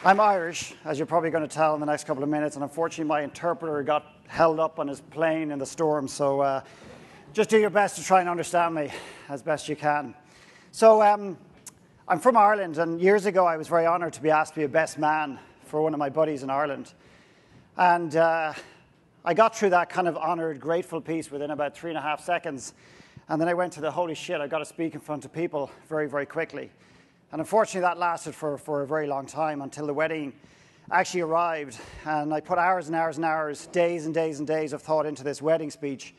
I'm Irish, as you're probably going to tell in the next couple of minutes, and unfortunately my interpreter got held up on his plane in the storm, so just do your best to try and understand me as best you can. So I'm from Ireland, and years ago I was very honoured to be asked to be a best man for one of my buddies in Ireland. And I got through that kind of honoured, grateful piece within about 3.5 seconds, and then I went to the holy shit, I got to speak in front of people very, very quickly. And unfortunately, that lasted for a very long time until the wedding actually arrived. And I put hours and hours and hours, days and days and days of thought into this wedding speech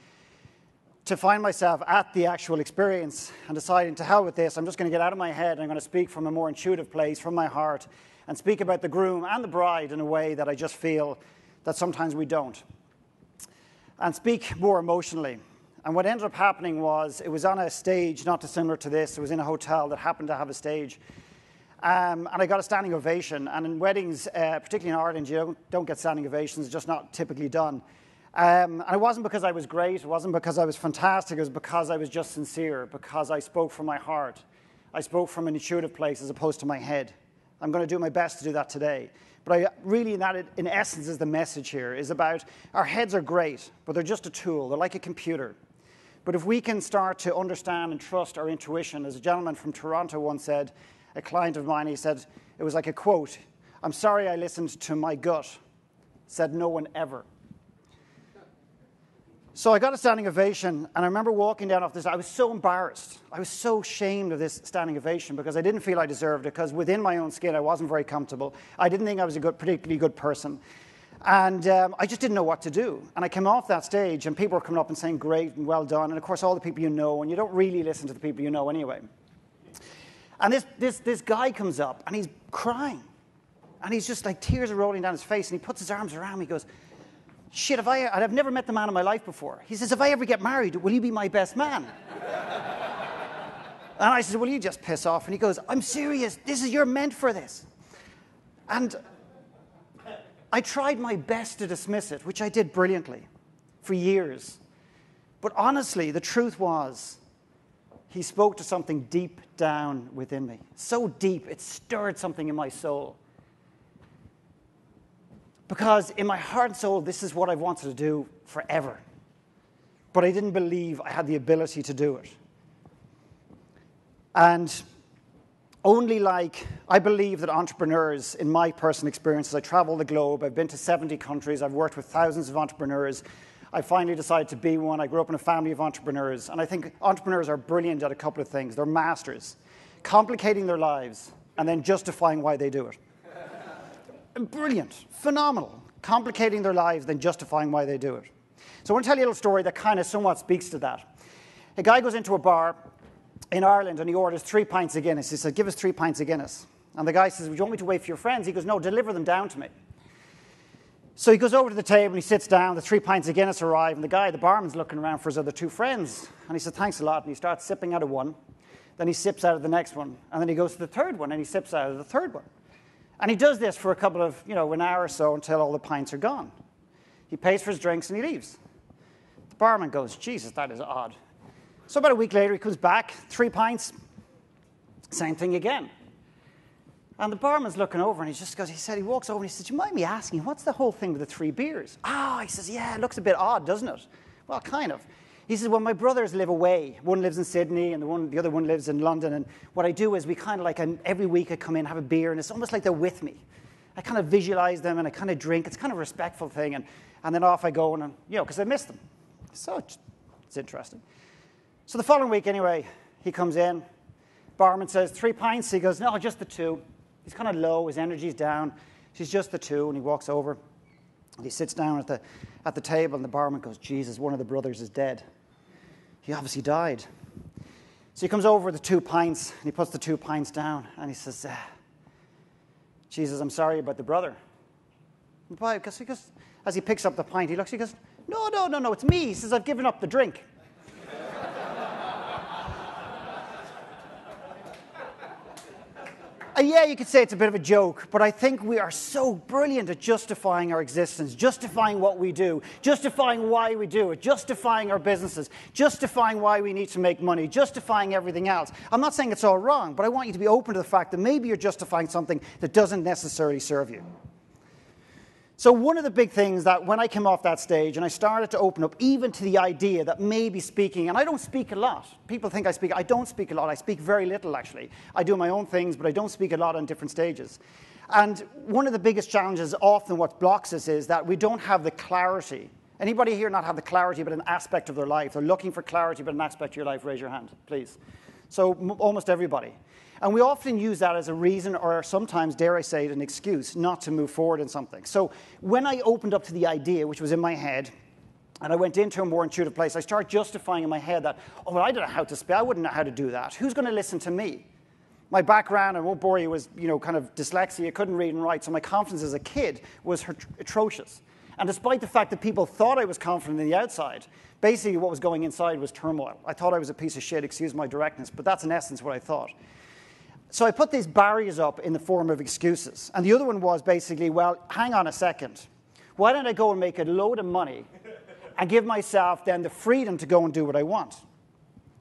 to find myself at the actual experience and deciding, to hell with this, I'm just going to get out of my head and I'm going to speak from a more intuitive place, from my heart, and speak about the groom and the bride in a way that I just feel that sometimes we don't. And speak more emotionally. And what ended up happening was, it was on a stage not dissimilar to this. It was in a hotel that happened to have a stage. And I got a standing ovation. And in weddings, particularly in Ireland, you don't get standing ovations. It's just not typically done. And it wasn't because I was great. It wasn't because I was fantastic. It was because I was just sincere, because I spoke from my heart. I spoke from an intuitive place as opposed to my head. I'm going to do my best to do that today. But in essence, is the message here, is about our heads are great, but they're just a tool. They're like a computer. But if we can start to understand and trust our intuition, as a gentleman from Toronto once said, a client of mine, he said, it was like a quote, "I'm sorry I listened to my gut," said no one ever. So I got a standing ovation, and I remember walking down off this. I was so embarrassed. I was so ashamed of this standing ovation because I didn't feel I deserved it, because within my own skin I wasn't very comfortable. I didn't think I was a particularly good person. And I just didn't know what to do. And I came off that stage, and people were coming up and saying, great and well done. And, of course, all the people you know, and you don't really listen to the people you know anyway. And this guy comes up, and he's crying. And he's just like, tears are rolling down his face, and he puts his arms around me. He goes, shit, I've never met the man in my life before. He says, if I ever get married, will you be my best man? And I said, well, you just piss off. And he goes, I'm serious. You're meant for this. And I tried my best to dismiss it, which I did brilliantly for years. But honestly, the truth was, he spoke to something deep down within me. So deep, it stirred something in my soul. Because in my heart and soul, this is what I've wanted to do forever. But I didn't believe I had the ability to do it. And I believe that entrepreneurs, in my personal experiences, I travel the globe, I've been to 70 countries, I've worked with thousands of entrepreneurs. I finally decided to be one. I grew up in a family of entrepreneurs. And I think entrepreneurs are brilliant at a couple of things. They're masters. Complicating their lives and then justifying why they do it. Brilliant. Phenomenal. Complicating their lives, then justifying why they do it. So I want to tell you a little story that kind of somewhat speaks to that. A guy goes into a bar in Ireland, and he orders 3 pints of Guinness. He said, give us 3 pints of Guinness. And the guy says, would you want me to wait for your friends? He goes, no, deliver them down to me. So he goes over to the table, and he sits down. The 3 pints of Guinness arrive, and the barman's looking around for his other 2 friends. And he said, thanks a lot. And he starts sipping out of one. Then he sips out of the next one. And then he goes to the third one, and he sips out of the third one. And he does this for a couple of, an hour or so until all the pints are gone. He pays for his drinks, and he leaves. The barman goes, Jesus, that is odd. So about a week later, he comes back, 3 pints, same thing again. And the barman's looking over, and he walks over, and he says, do you mind me asking, what's the whole thing with the 3 beers? He says, yeah, it looks a bit odd, doesn't it? Well, kind of. He says, well, my brothers live away. One lives in Sydney, and the other one lives in London. And what I do is we kind of every week I come in, have a beer, and it's almost like they're with me. I kind of visualize them, and I kind of drink. It's kind of a respectful thing. And then off I go, and because I miss them. So it's interesting. So the following week, anyway, he comes in. Barman says, 3 pints. He goes, no, just the 2. He's kind of low. His energy's down. She's just the 2. And he walks over, and he sits down at the table, and the barman goes, Jesus, one of the brothers is dead. He obviously died. So he comes over with the 2 pints, and he puts the 2 pints down, and he says, Jesus, I'm sorry about the brother. Why? Because as he picks up the pint, he goes, no, it's me. He says, I've given up the drink. Yeah, you could say it's a bit of a joke, but I think we are so brilliant at justifying our existence, justifying what we do, justifying why we do it, justifying our businesses, justifying why we need to make money, justifying everything else. I'm not saying it's all wrong, but I want you to be open to the fact that maybe you're justifying something that doesn't necessarily serve you. So one of the big things that when I came off that stage and I started to open up even to the idea that maybe speaking, and I don't speak a lot. People think I speak. I don't speak a lot. I speak very little, actually. I do my own things, but I don't speak a lot on different stages. And one of the biggest challenges, often what blocks us, is that we don't have the clarity. Anybody here not have the clarity about an aspect of their life? They're looking for clarity about an aspect of your life. Raise your hand, please. So almost everybody. And we often use that as a reason, or sometimes, dare I say it, an excuse not to move forward in something. So when I opened up to the idea, which was in my head, and I went into a more intuitive place, I started justifying in my head that, oh, well, I don't know how to speak. I wouldn't know how to do that. Who's going to listen to me? My background, I won't bore you, was kind of dyslexia. I couldn't read and write, so my confidence as a kid was atrocious. And despite the fact that people thought I was confident on the outside, basically what was going inside was turmoil. I thought I was a piece of shit, excuse my directness, but that's in essence what I thought. So I put these barriers up in the form of excuses. And the other one was basically, well, hang on a second. Why don't I go and make a load of money and give myself then the freedom to go and do what I want?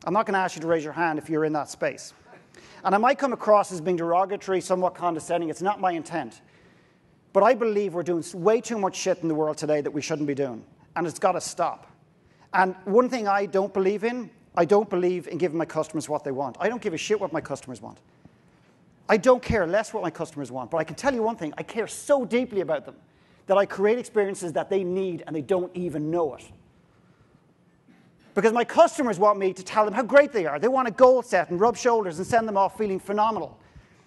I'm not going to ask you to raise your hand if you're in that space. And I might come across as being derogatory, somewhat condescending. It's not my intent. But I believe we're doing way too much shit in the world today that we shouldn't be doing. And it's got to stop. And one thing I don't believe in giving my customers what they want. I don't give a shit what my customers want. I don't care less what my customers want, but I can tell you one thing, I care so deeply about them that I create experiences that they need and they don't even know it. Because my customers want me to tell them how great they are. They want a goal set and rub shoulders and send them off feeling phenomenal.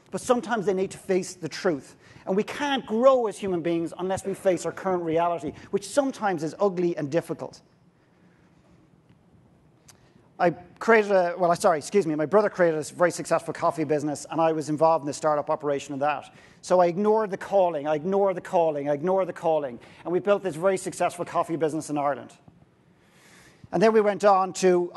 But sometimes they need to face the truth. And we can't grow as human beings unless we face our current reality, which sometimes is ugly and difficult. My brother created a very successful coffee business, and I was involved in the startup operation of that. So I ignored the calling, and we built this very successful coffee business in Ireland. And then I went on to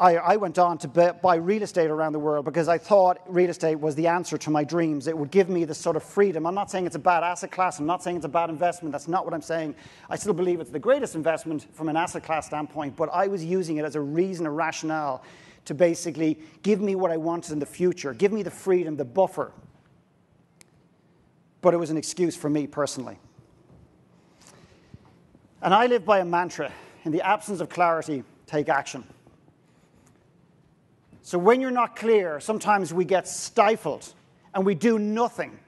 buy real estate around the world because I thought real estate was the answer to my dreams. It would give me this sort of freedom. I'm not saying it's a bad asset class. I'm not saying it's a bad investment. That's not what I'm saying. I still believe it's the greatest investment from an asset class standpoint, but I was using it as a reason, a rationale to basically give me what I wanted in the future, give me the freedom, the buffer. But it was an excuse for me personally. And I live by a mantra: in the absence of clarity, take action. So when you're not clear, sometimes we get stifled and we do nothing.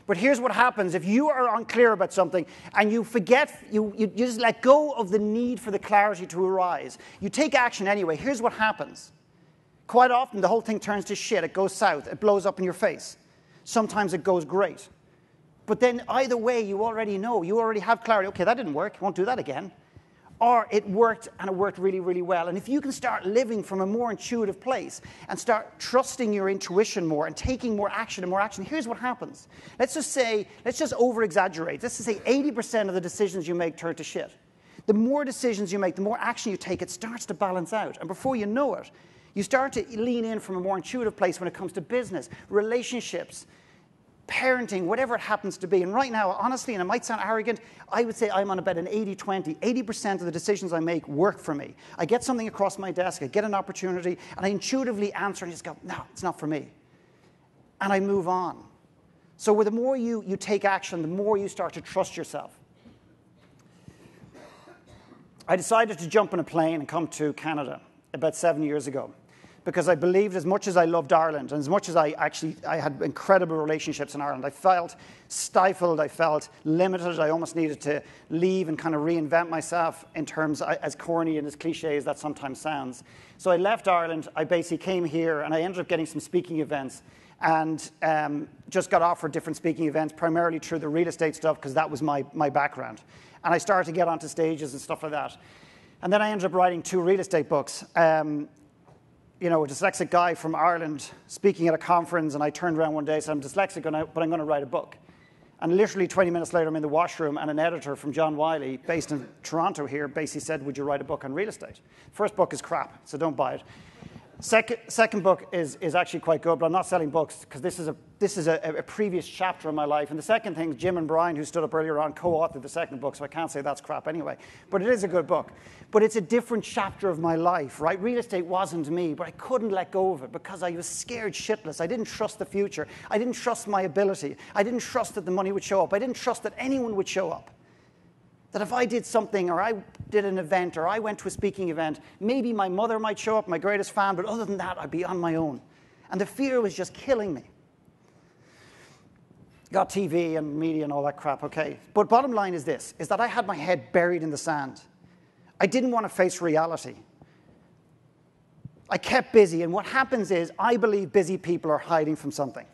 But here's what happens. If you are unclear about something and you forget, you just let go of the need for the clarity to arise, you take action anyway, here's what happens. Quite often, the whole thing turns to shit. It goes south. It blows up in your face. Sometimes it goes great. But then either way, you already know. You already have clarity. Okay, that didn't work. Won't do that again. Or it worked, and it worked really, really well. And if you can start living from a more intuitive place and start trusting your intuition more and taking more action and more action, here's what happens. Let's just over-exaggerate. Let's just say 80% of the decisions you make turn to shit. The more decisions you make, the more action you take, it starts to balance out. And before you know it, you start to lean in from a more intuitive place when it comes to business, relationships, parenting, whatever it happens to be. And right now, honestly, and it might sound arrogant, I would say I'm on about an 80-20. 80% of the decisions I make work for me. I get something across my desk, I get an opportunity, and I intuitively answer and just go, no, it's not for me. And I move on. So the more you take action, the more you start to trust yourself. I decided to jump on a plane and come to Canada about 7 years ago, because I believed, as much as I loved Ireland, and as much as I had incredible relationships in Ireland, I felt stifled, I felt limited, I almost needed to leave and kind of reinvent myself in terms, as corny and as cliche as that sometimes sounds. So I left Ireland, I basically came here, and I ended up getting some speaking events, and just got offered different speaking events, primarily through the real estate stuff, because that was my background. And I started to get onto stages and stuff like that. And then I ended up writing 2 real estate books. A dyslexic guy from Ireland speaking at a conference, and I turned around one day and said, I'm dyslexic, but I'm going to write a book. And literally 20 minutes later, I'm in the washroom, and an editor from John Wiley, based in Toronto here, basically said, would you write a book on real estate? First book is crap, so don't buy it. Second book is actually quite good, but I'm not selling books because this is a previous chapter of my life. And the second thing, Jim and Brian, who stood up earlier on, co-authored the second book, so I can't say that's crap anyway. But it is a good book. But it's a different chapter of my life, right? Real estate wasn't me, but I couldn't let go of it because I was scared shitless. I didn't trust the future. I didn't trust my ability. I didn't trust that the money would show up. I didn't trust that anyone would show up. That if I did something, or I did an event, or I went to a speaking event, maybe my mother might show up, my greatest fan, but other than that, I'd be on my own. And the fear was just killing me. Got TV and media and all that crap, okay. But bottom line is this, is that I had my head buried in the sand. I didn't want to face reality. I kept busy, and what happens is, I believe busy people are hiding from something.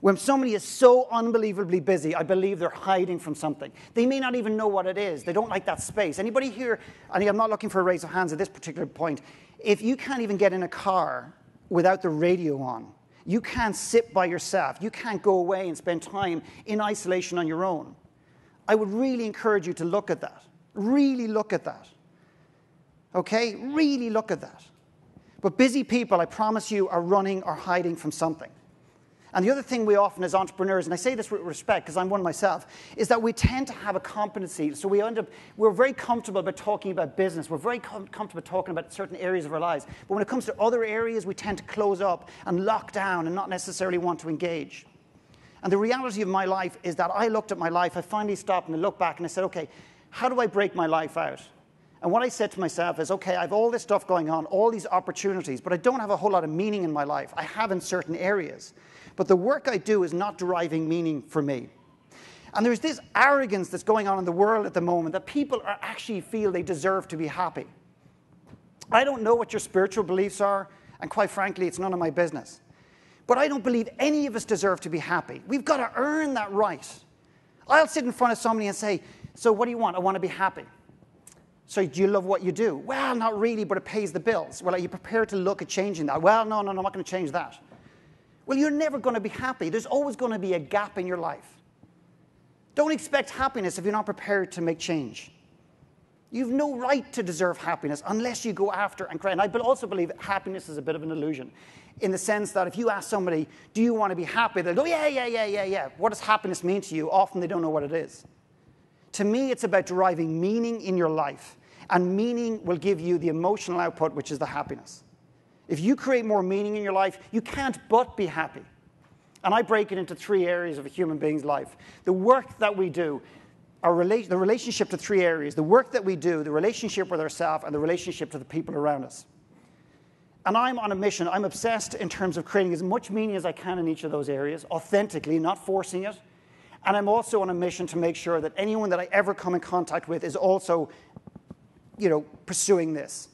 When somebody is so unbelievably busy, I believe they're hiding from something. They may not even know what it is. They don't like that space. Anybody here, and I'm not looking for a raise of hands at this particular point, if you can't even get in a car without the radio on, you can't sit by yourself, you can't go away and spend time in isolation on your own, I would really encourage you to look at that. Really look at that. Okay? Really look at that. But busy people, I promise you, are running or hiding from something. And the other thing we often as entrepreneurs, and I say this with respect because I'm one myself, is that we tend to have a competency. So we're very comfortable about talking about business. We're very comfortable talking about certain areas of our lives. But when it comes to other areas, we tend to close up and lock down and not necessarily want to engage. And the reality of my life is that I looked at my life, I finally stopped and I looked back and I said, okay, how do I break my life out? And what I said to myself is, okay, I have all this stuff going on, all these opportunities, but I don't have a whole lot of meaning in my life. I have in certain areas. But the work I do is not deriving meaning for me. And there's this arrogance that's going on in the world at the moment that people actually feel they deserve to be happy. I don't know what your spiritual beliefs are, and quite frankly, it's none of my business. But I don't believe any of us deserve to be happy. We've got to earn that right. I'll sit in front of somebody and say, so what do you want? I want to be happy. So do you love what you do? Well, not really, but it pays the bills. Well, are you prepared to look at changing that? Well, no, I'm not going to change that. Well, you're never going to be happy. There's always going to be a gap in your life. Don't expect happiness if you're not prepared to make change. You've no right to deserve happiness unless you go after and create. And I also believe happiness is a bit of an illusion in the sense that if you ask somebody, do you want to be happy? They'll go, yeah. What does happiness mean to you? Often they don't know what it is. To me, it's about deriving meaning in your life. And meaning will give you the emotional output, which is the happiness. If you create more meaning in your life, you can't but be happy. And I break it into 3 areas of a human being's life. The work that we do, the relationship to 3 areas. The work that we do, the relationship with ourselves, and the relationship to the people around us. And I'm on a mission. I'm obsessed in terms of creating as much meaning as I can in each of those areas, authentically, not forcing it. And I'm also on a mission to make sure that anyone that I ever come in contact with is also, pursuing this.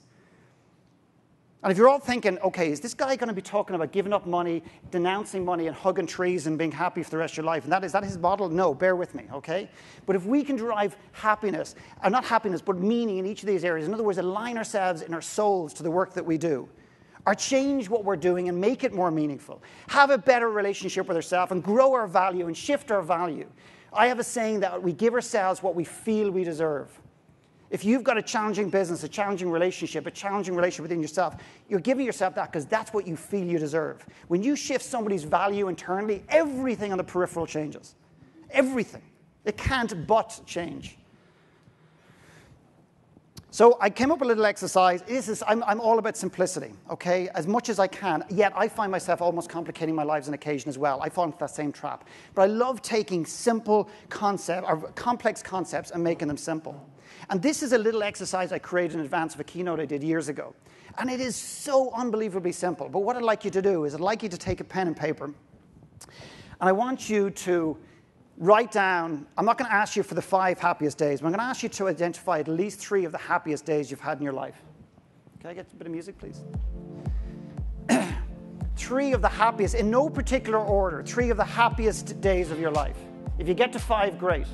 And if you're all thinking, okay, is this guy going to be talking about giving up money, denouncing money, and hugging trees and being happy for the rest of your life? And is that his model? No, bear with me, okay? But if we can derive happiness, not happiness, but meaning in each of these areas, in other words, align ourselves in our souls to the work that we do, or change what we're doing and make it more meaningful, have a better relationship with ourselves and grow our value and shift our value. I have a saying that we give ourselves what we feel we deserve. If you've got a challenging business, a challenging relationship within yourself, you're giving yourself that because that's what you feel you deserve. When you shift somebody's value internally, everything on the peripheral changes. Everything. It can't but change. So I came up with a little exercise. I'm all about simplicity, okay, as much as I can. Yet I find myself almost complicating my lives on occasion as well. I fall into that same trap. But I love taking simple concepts, or complex concepts, and making them simple. And this is a little exercise I created in advance of a keynote I did years ago. And it is so unbelievably simple. But what I'd like you to do is I'd like you to take a pen and paper. And I want you to write down, I'm not going to ask you for the 5 happiest days, but I'm going to ask you to identify at least 3 of the happiest days you've had in your life. Can I get a bit of music, please? 3 of the happiest, in no particular order, 3 of the happiest days of your life. If you get to 5, great.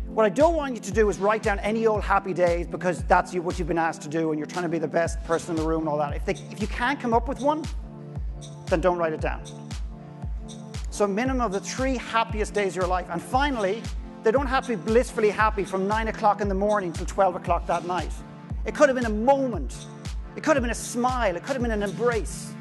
What I don't want you to do is write down any old happy days because that's what you've been asked to do and you're trying to be the best person in the room and all that. If you can't come up with one, then don't write it down. So a minimum of the 3 happiest days of your life. And finally, they don't have to be blissfully happy from 9 o'clock in the morning till 12 o'clock that night. It could have been a moment It could have been a smile. It could have been an embrace.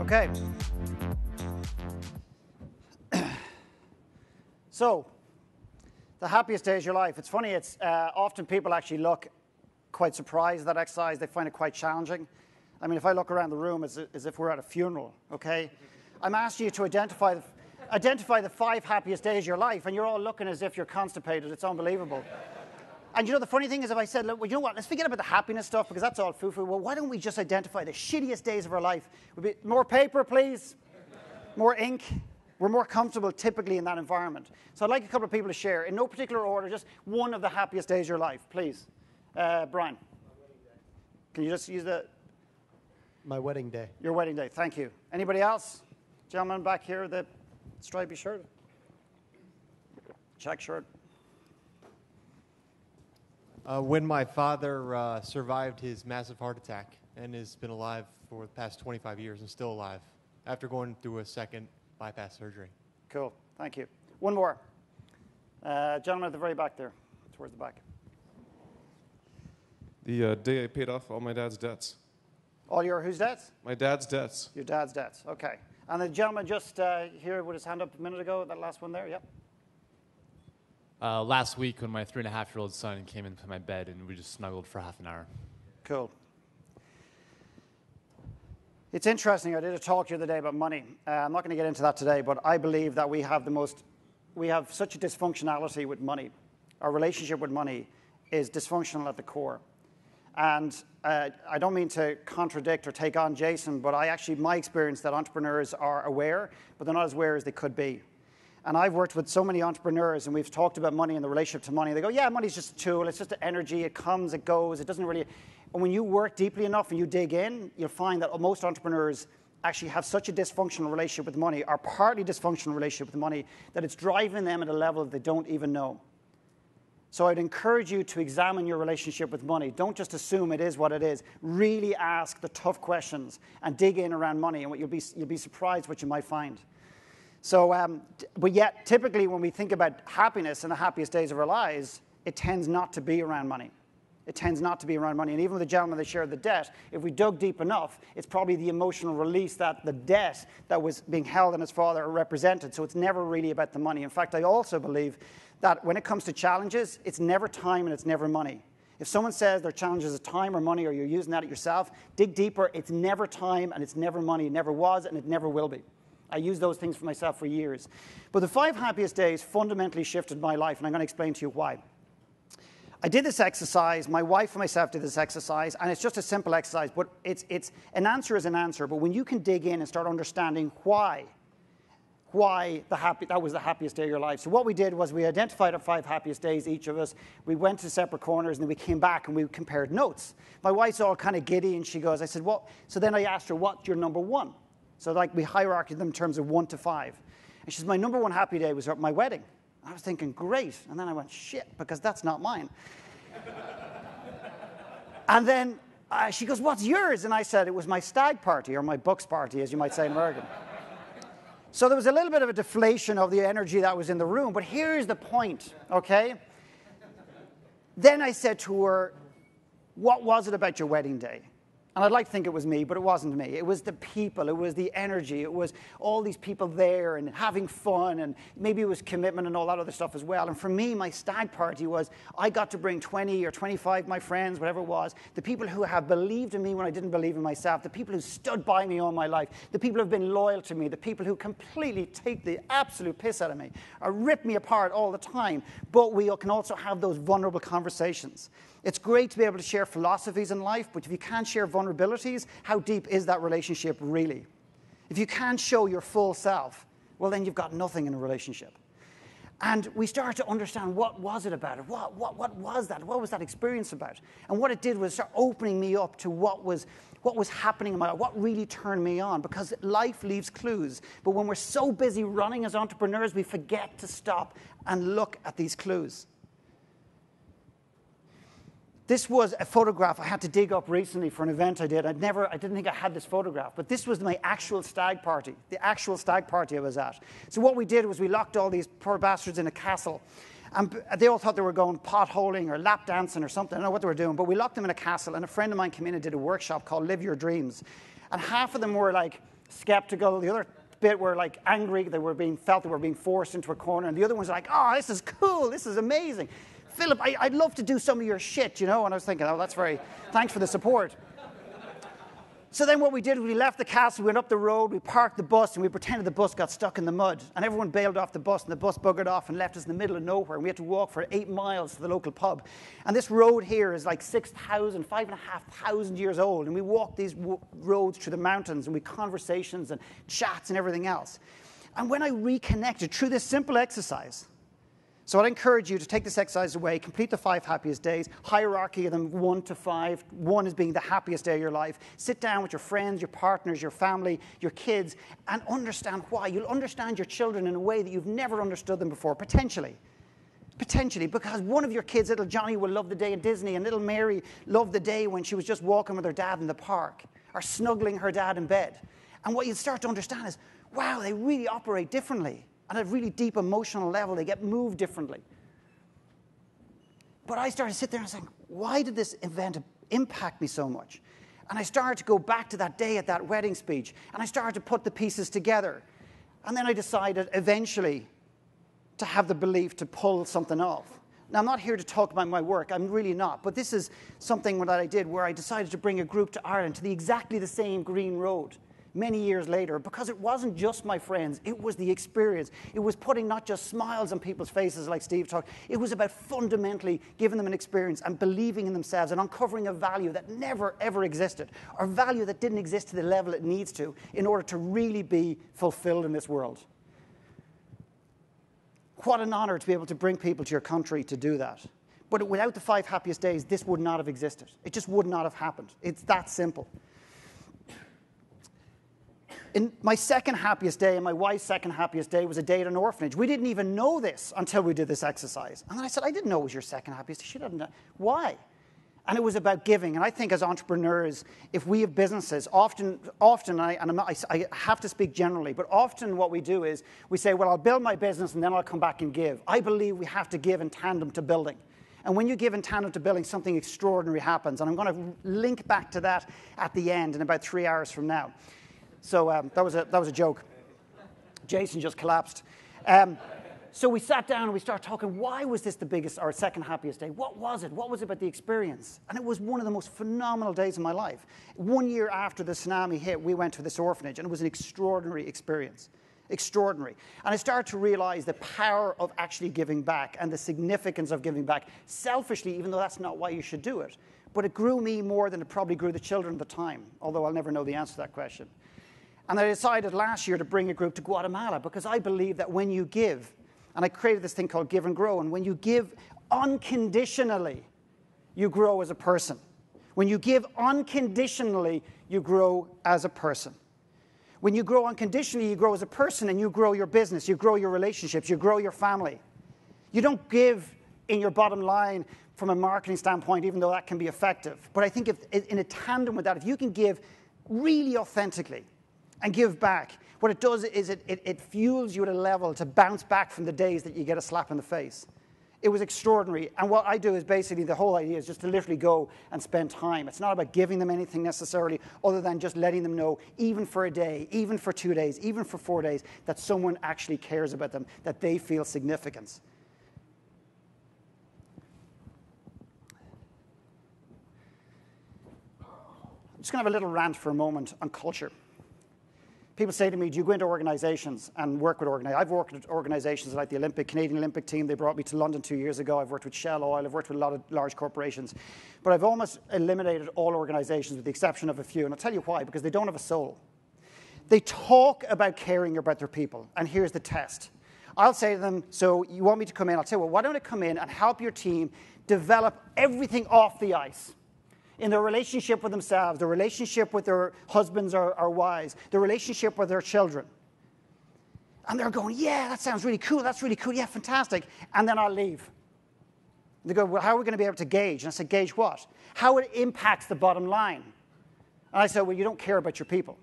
Okay. So, the happiest days of your life. It's funny, it's often people actually look quite surprised at that exercise. They find it quite challenging. I mean, if I look around the room as if we're at a funeral, okay? I'm asking you to identify the 5 happiest days of your life, and you're all looking as if you're constipated. It's unbelievable. And you know, the funny thing is, if I said, look, well, you know what, let's forget about the happiness stuff because that's all foo-foo. Well, why don't we just identify the shittiest days of our life? More paper, please. More ink. We're more comfortable typically in that environment. So I'd like a couple of people to share, in no particular order, just one of the happiest days of your life, please. Brian. Can you just use My wedding day. your wedding day? Thank you. Anybody else? Gentleman back here, the stripy shirt. Check shirt. When my father survived his massive heart attack and has been alive for the past 25 years and still alive after going through a second bypass surgery. Cool. Thank you. One more. Gentleman at the very back there, towards the back. The day I paid off all my dad's debts. All your whose debts? My dad's debts. Your dad's debts. Okay. And the gentleman just here with his hand up a minute ago, that last one there, yep. Last week when my 3.5-year-old son came into my bed and we just snuggled for half an hour. Cool. It's interesting. I did a talk the other day about money. I'm not going to get into that today, but I believe that we have such a dysfunctionality with money. Our relationship with money is dysfunctional at the core. And I don't mean to contradict or take on Jason, but my experience that entrepreneurs are aware, but they're not as aware as they could be. And I've worked with so many entrepreneurs, and we've talked about money and the relationship to money. They go, yeah, money's just a tool. It's just an energy. It comes, it goes. It doesn't really... And when you work deeply enough and you dig in, you'll find that most entrepreneurs actually have such a dysfunctional relationship with money, or partly dysfunctional relationship with money, that it's driving them at a level they don't even know. So I'd encourage you to examine your relationship with money. Don't just assume it is what it is. Really ask the tough questions and dig in around money, and you'll be surprised what you might find. So, but yet, typically when we think about happiness and the happiest days of our lives, it tends not to be around money. It tends not to be around money. And even with the gentleman that shared the debt, if we dug deep enough, it's probably the emotional release that the debt that was being held in his father represented. So it's never really about the money. In fact, I also believe that when it comes to challenges, it's never time and it's never money. If someone says their challenge is time or money, or you're using that at yourself, dig deeper. It's never time and it's never money. It never was and it never will be. I used those things for myself for years. But the 5 happiest days fundamentally shifted my life, and I'm going to explain to you why. I did this exercise. My wife and myself did this exercise, and it's just a simple exercise, but it's an answer is an answer. But when you can dig in and start understanding why that was the happiest day of your life. So what we did was we identified our 5 happiest days, each of us. We went to separate corners, and then we came back, and we compared notes. My wife's all kind of giddy, and she goes, I said, what? So then I asked her, what's your number 1? So like we hierarched them in terms of 1 to 5. And she says, my number 1 happy day was at my wedding. I was thinking, great. And then I went, shit, because that's not mine. And then she goes, what's yours? And I said, it was my stag party, or my bucks party, as you might say in American. So there was a little bit of a deflation of the energy that was in the room. But here's the point, okay? Then I said to her, what was it about your wedding day? And I'd like to think it was me, but it wasn't me. It was the people, it was the energy, it was all these people there and having fun, and maybe it was commitment and all that other stuff as well. And for me, my stag party was I got to bring 20 or 25 of my friends, whatever it was, the people who have believed in me when I didn't believe in myself, the people who stood by me all my life, the people who have been loyal to me, the people who completely take the absolute piss out of me, or rip me apart all the time, but we can also have those vulnerable conversations. It's great to be able to share philosophies in life, but if you can't share vulnerabilities, how deep is that relationship really? If you can't show your full self, well, then you've got nothing in a relationship. And we started to understand what was it about it? What was that? What was that experience about? And what it did was start opening me up to what was happening in my life, what really turned me on, because life leaves clues. But when we're so busy running as entrepreneurs, we forget to stop and look at these clues. This was a photograph I had to dig up recently for an event I did. I didn't think I had this photograph, but this was my actual stag party, the actual stag party I was at. So what we did was we locked all these poor bastards in a castle. And they all thought they were going potholing or lap dancing or something. I don't know what they were doing, but we locked them in a castle, and a friend of mine came in and did a workshop called Live Your Dreams. And half of them were like skeptical. The other bit were like angry. Felt they were being forced into a corner. And the other ones were like, oh, this is cool. This is amazing. Philip, I'd love to do some of your shit, And I was thinking, oh, thanks for the support. So then what we did was we left the castle, we went up the road, we parked the bus, and we pretended the bus got stuck in the mud. And everyone bailed off the bus, and the bus buggered off and left us in the middle of nowhere. And we had to walk for 8 miles to the local pub. And this road here is like 5,500 years old. And we walked these roads through the mountains, and we had conversations and chats and everything else. And when I reconnected through this simple exercise, so I'd encourage you to take this exercise away, complete the 5 happiest days, hierarchy of them 1 to 5, 1 is being the happiest day of your life. Sit down with your friends, your partners, your family, your kids, and understand why. You'll understand your children in a way that you've never understood them before, potentially. Potentially, because one of your kids, little Johnny, will love the day at Disney, and little Mary loved the day when she was just walking with her dad in the park, or snuggling her dad in bed. And what you start to understand is, wow, they really operate differently. On a really deep emotional level, they get moved differently. But I started to sit there and saying, why did this event impact me so much? And I started to go back to that day at that wedding speech, and I started to put the pieces together. And then I decided eventually to have the belief to pull something off. Now, I'm not here to talk about my work. I'm really not. But this is something that I did where I decided to bring a group to Ireland to exactly the same green road many years later, because it wasn't just my friends, it was the experience. It was putting not just smiles on people's faces like Steve talked, it was about fundamentally giving them an experience and believing in themselves and uncovering a value that never ever existed, or value that didn't exist to the level it needs to in order to really be fulfilled in this world. What an honor to be able to bring people to your country to do that. But without the 5 happiest days, this would not have existed. It just would not have happened. It's that simple. In my second happiest day and my wife's second happiest day was a day at an orphanage. We didn't even know this until we did this exercise. And then I said, I didn't know it was your second happiest day. She didn't know. Why? And it was about giving. And I think as entrepreneurs, if we have businesses, often, I have to speak generally, but often what we do is we say, well, I'll build my business and then I'll come back and give. I believe we have to give in tandem to building. And when you give in tandem to building, something extraordinary happens. And I'm going to link back to that at the end in about 3 hours from now. So that was a joke. Jason just collapsed. So we sat down and we started talking, why was this the biggest or second happiest day? What was it? What was it about the experience? And it was one of the most phenomenal days of my life. 1 year after the tsunami hit, we went to this orphanage, and it was an extraordinary experience. Extraordinary. And I started to realize the power of actually giving back and the significance of giving back, selfishly, even though that's not why you should do it. But it grew me more than it probably grew the children at the time, although I'll never know the answer to that question. And I decided last year to bring a group to Guatemala because I believe that when you give, and I created this thing called Give and Grow, and when you give unconditionally, you grow as a person. When you give unconditionally, you grow as a person. When you grow unconditionally, you grow as a person, and you grow your business, you grow your relationships, you grow your family. You don't give in your bottom line from a marketing standpoint, even though that can be effective. But I think if in a tandem with that, if you can give really authentically, and give back, what it does is it fuels you at a level to bounce back from the days that you get a slap in the face. It was extraordinary. And what I do is basically, the whole idea is just to literally go and spend time. It's not about giving them anything necessarily other than just letting them know, even for a day, even for 2 days, even for 4 days, that someone actually cares about them, that they feel significance. I'm just going to have a little rant for a moment on culture. People say to me, do you go into organizations and work with organizations? I've worked with organizations like the Canadian Olympic team. They brought me to London 2 years ago. I've worked with Shell Oil. I've worked with a lot of large corporations. But I've almost eliminated all organizations with the exception of a few. And I'll tell you why, because they don't have a soul. They talk about caring about their people. And here's the test. I'll say to them, so you want me to come in? I'll say, well, why don't I come in and help your team develop everything off the ice? In their relationship with themselves, their relationship with their husbands or wives, their relationship with their children. And they're going, yeah, that sounds really cool. That's really cool. Yeah, fantastic. And then I'll leave. They go, well, how are we going to be able to gauge? And I said, gauge what? How it impacts the bottom line. And I said, well, you don't care about your people.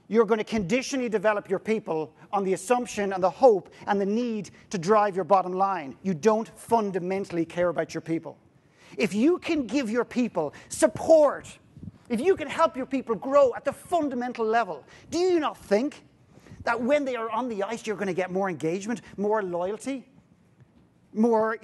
You're going to conditionally develop your people on the assumption and the hope and the need to drive your bottom line. You don't fundamentally care about your people. If you can give your people support, if you can help your people grow at the fundamental level, do you not think that when they are on the ice, you're going to get more engagement, more loyalty, more,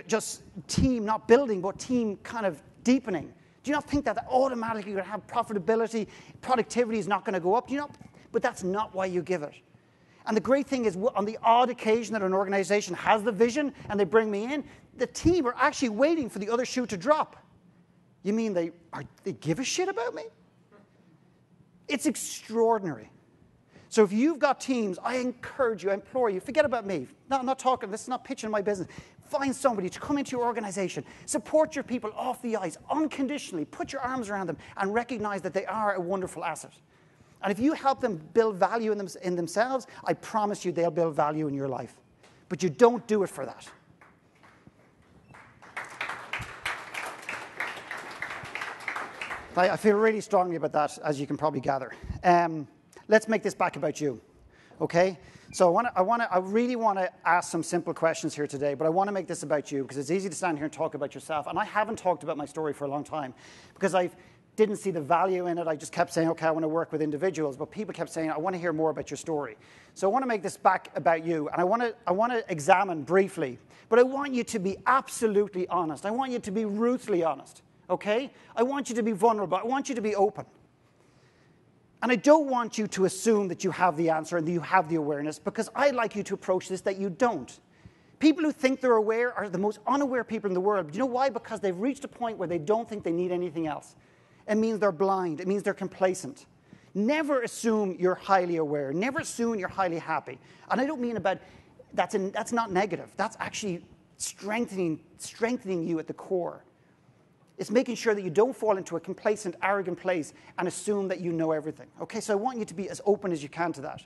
just team, not building, but team kind of deepening? Do you not think that automatically you're going to have profitability, productivity is not going to go up? Do you not? But that's not why you give it. And the great thing is, on the odd occasion that an organization has the vision and they bring me in, the team are actually waiting for the other shoe to drop. You mean they give a shit about me? It's extraordinary. So if you've got teams, I encourage you, I implore you, forget about me. No, I'm not talking, this is not pitching my business. Find somebody to come into your organization, support your people off the ice unconditionally, put your arms around them, and recognize that they are a wonderful asset. And if you help them build value in themselves, I promise you they'll build value in your life. But you don't do it for that. I feel really strongly about that, as you can probably gather. Let's make this back about you, okay? So I really want to ask some simple questions here today, but I want to make this about you because it's easy to stand here and talk about yourself. And I haven't talked about my story for a long time because I didn't see the value in it. I just kept saying, okay, I want to work with individuals, but people kept saying, I want to hear more about your story. So I want to make this back about you, and I want to examine briefly, but I want you to be absolutely honest. I want you to be ruthlessly honest, okay? I want you to be vulnerable. I want you to be open. And I don't want you to assume that you have the answer and that you have the awareness, because I'd like you to approach this that you don't. People who think they're aware are the most unaware people in the world. You know why? Because they've reached a point where they don't think they need anything else. It means they're blind. It means they're complacent. Never assume you're highly aware. Never assume you're highly happy. And I don't mean about, that's not negative. That's actually strengthening you at the core. It's making sure that you don't fall into a complacent, arrogant place and assume that you know everything. Okay, so I want you to be as open as you can to that.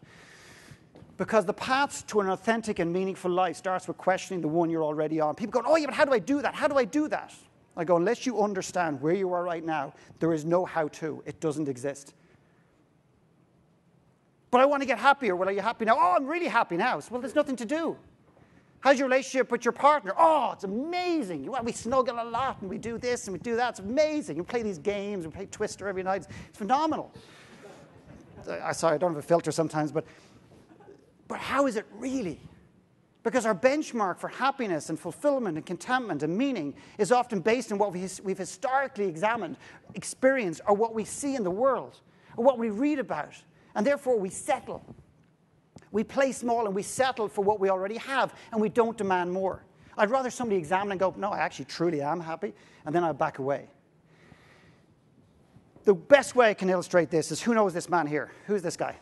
Because the path to an authentic and meaningful life starts with questioning the one you're already on. People go, oh yeah, but how do I do that? How do I do that? I go, unless you understand where you are right now, there is no how-to. It doesn't exist. But I want to get happier. Well, are you happy now? Oh, I'm really happy now. So, well, there's nothing to do. How's your relationship with your partner? Oh, it's amazing. Well, we snuggle a lot, and we do this, and we do that. It's amazing. We play these games. We play Twister every night. It's phenomenal. Sorry, I don't have a filter sometimes, but how is it really? Because our benchmark for happiness and fulfillment and contentment and meaning is often based on what we've historically examined, experienced, or what we see in the world, or what we read about. And therefore, we settle. We play small and we settle for what we already have, and we don't demand more. I'd rather somebody examine and go, no, I actually truly am happy, and then I'll back away. The best way I can illustrate this is, who knows this man here? Who's this guy?